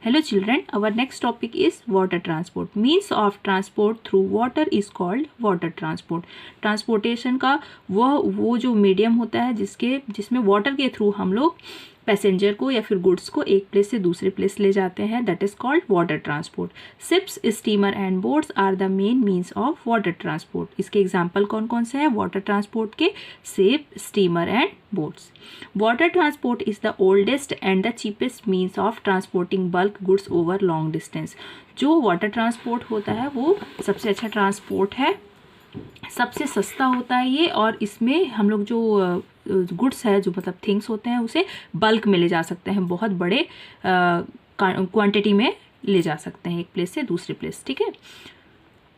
Hello children, our next topic is water transport. Means of transport through water is called water transport. Transportation का वो जो medium होता है जिसमें water के थ्रू हम लोग पैसेंजर को या फिर गुड्स को एक प्लेस से दूसरे प्लेस ले जाते हैं, that is called water transport. Ships, steamer and boats are the main means of water transport. इसके एग्जाम्पल कौन कौन से हैं वाटर ट्रांसपोर्ट के? Ship, steamer and boats. Water transport is the oldest and the cheapest means of transporting bulk goods over long distance. जो water transport होता है वो सबसे अच्छा ट्रांसपोर्ट है, सबसे सस्ता होता है ये, और इसमें हम लोग जो गुड्स है, जो मतलब थिंग्स होते हैं, उसे बल्क में ले जा सकते हैं, बहुत बड़े क्वांटिटी में ले जा सकते हैं एक प्लेस से दूसरे प्लेस. ठीक है,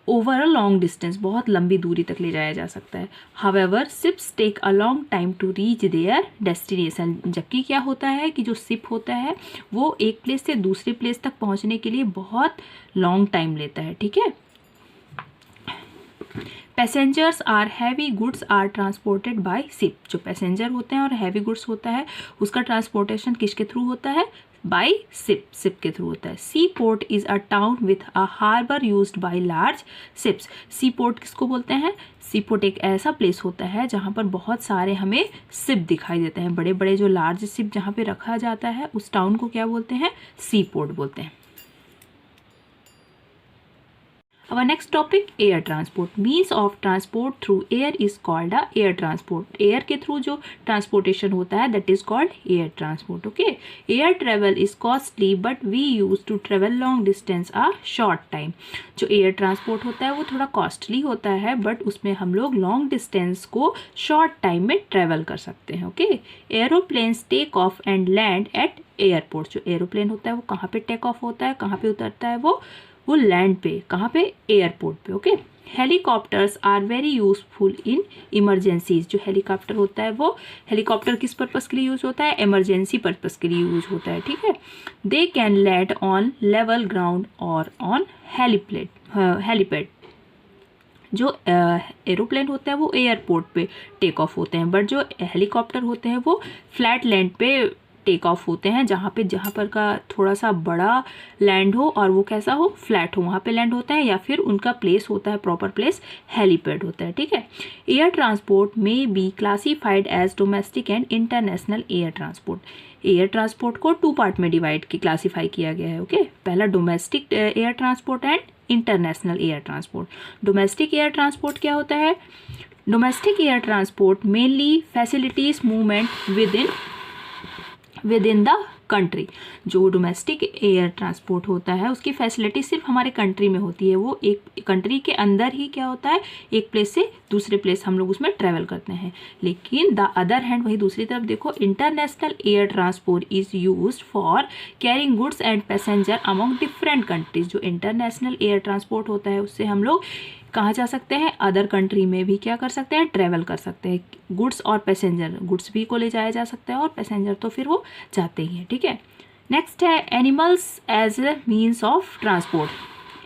ओवर अ लॉन्ग डिस्टेंस, बहुत लंबी दूरी तक ले जाया जा सकता है. However ships take a long time to reach their destination. जबकि क्या होता है कि जो शिप होता है वो एक प्लेस से दूसरे प्लेस तक पहुंचने के लिए बहुत लॉन्ग टाइम लेता है. ठीक है. Passengers or heavy goods are transported by ship. जो पैसेंजर होते हैं और हैवी गुड्स होता है उसका ट्रांसपोर्टेशन किसके थ्रू होता है? By ship. शिप के थ्रू होता है. Sea port is a town with a harbour used by large ships. Sea port किसको बोलते हैं? सी पोर्ट एक ऐसा प्लेस होता है जहाँ पर बहुत सारे हमें शिप दिखाई देते हैं, बड़े बड़े जो लार्ज शिप जहाँ पे रखा जाता है उस टाउन को क्या बोलते हैं? सी पोर्ट बोलते हैं. Our next topic, air transport. Means of transport through air is called a air transport. Air के through जो transportation होता है that is called air transport. Okay. Air travel is costly but we use to travel long distance a short time. जो air transport होता है वो थोड़ा costly होता है but उसमें हम लोग long distance को short time में travel कर सकते हैं. Okay. Aeroplanes take off and land at airport. जो aeroplane होता है वो कहाँ पे take off होता है, कहाँ पे उतरता है? वो लैंड पे. कहाँ पे? एयरपोर्ट पे. Okay. Helicopters are very useful in emergencies. जो हेलीकॉप्टर होता है वो हेलीकॉप्टर किस पर्पज़ के लिए यूज होता है? इमरजेंसी पर्पज़ के लिए यूज होता है. ठीक है. They can land on level ground और ऑन हेलीपैड. जो एरोप्लेन होता है वो एयरपोर्ट पे टेक ऑफ होते हैं, बट जो हेलीकॉप्टर होते हैं वो फ्लैट लैंड पे टेक ऑफ होते हैं, जहाँ पर का थोड़ा सा बड़ा लैंड हो और वो कैसा हो? फ्लैट हो, वहाँ पे लैंड होता है, या फिर उनका प्लेस होता है, प्रॉपर प्लेस हेलीपैड होता है. ठीक है. एयर ट्रांसपोर्ट में be classified as domestic and international air transport. Air transport को 2 पार्ट में क्लासीफाई किया गया है. ओके. पहला domestic air transport and international air transport. Domestic air transport क्या होता है? Domestic air transport mainly facilities movement with in the country. जो डोमेस्टिक एयर ट्रांसपोर्ट होता है उसकी फैसिलिटी सिर्फ हमारे कंट्री में होती है. वो एक कंट्री के अंदर ही क्या होता है, एक प्लेस से दूसरे प्लेस हम लोग उसमें ट्रैवल करते हैं. लेकिन द अदर हैंड वही दूसरी तरफ देखो, international air transport is used for carrying goods and passenger among different countries. जो इंटरनेशनल एयर ट्रांसपोर्ट होता है उससे हम लोग कहाँ जा सकते हैं? अदर कंट्री में भी क्या कर सकते हैं? ट्रैवल कर सकते हैं. गुड्स और पैसेंजर, गुड्स भी को ले जाया जा सकता है और पैसेंजर तो फिर वो जाते ही हैं. ठीक है. नेक्स्ट है animals as a means of transport.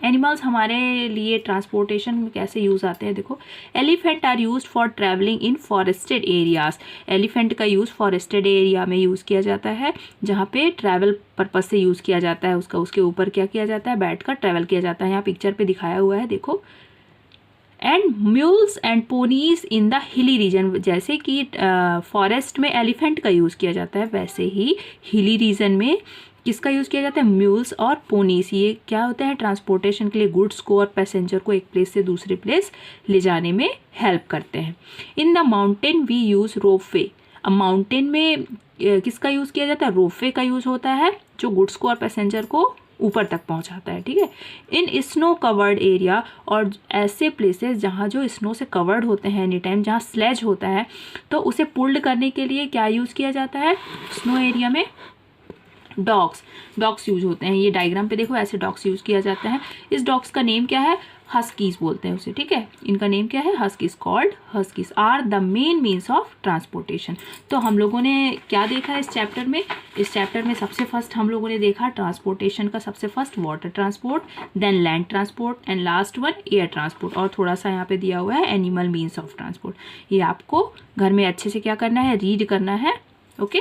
Animals हमारे लिए ट्रांसपोर्टेशन में कैसे यूज़ आते हैं? देखो, elephant are use for travelling in forested areas. Elephant का यूज़ फॉरेस्टेड एरिया में यूज़ किया जाता है, जहाँ पे ट्रैवल पर्पज से यूज़ किया जाता है. उसके ऊपर क्या किया जाता है? बैठ कर ट्रैवल किया जाता है. यहाँ पिक्चर पे दिखाया हुआ है, देखो. And mules and ponies in the hilly region. जैसे कि फॉरेस्ट में एलिफेंट का यूज़ किया जाता है, वैसे ही हिली रीजन में किसका यूज़ किया जाता है? म्यूल्स और पोनीस. ये क्या होते हैं? ट्रांसपोर्टेशन के लिए गुड्स को और पैसेंजर को एक प्लेस से दूसरे प्लेस ले जाने में हेल्प करते हैं. In the mountain we use ropeway. अब माउंटेन में किसका यूज़ किया जाता है? रोपवे का यूज़ होता है, जो गुड्स को और पैसेंजर को ऊपर तक पहुंचाता है. ठीक है. इन स्नो कवर्ड एरिया, और ऐसे प्लेसेस जहाँ जो स्नो से कवर्ड होते हैं एनी टाइम, जहाँ स्लेज होता है, तो उसे पुल्ड करने के लिए क्या यूज़ किया जाता है? स्नो एरिया में डॉग्स यूज होते हैं. ये डायग्राम पे देखो, ऐसे डॉग्स यूज़ किया जाता है. इस डॉग्स का नेम क्या है? हस्कीज बोलते हैं उसे. ठीक है. इनका नेम क्या है? Huskies. Called huskies are the main means of transportation. तो हम लोगों ने क्या देखा है इस चैप्टर में? इस चैप्टर में सबसे फर्स्ट हम लोगों ने देखा ट्रांसपोर्टेशन का सबसे first water transport, then land transport and last one air transport. और थोड़ा सा यहाँ पे दिया हुआ है एनिमल मीन्स ऑफ ट्रांसपोर्ट. ये आपको घर में अच्छे से क्या करना है? रीड करना है. ओके.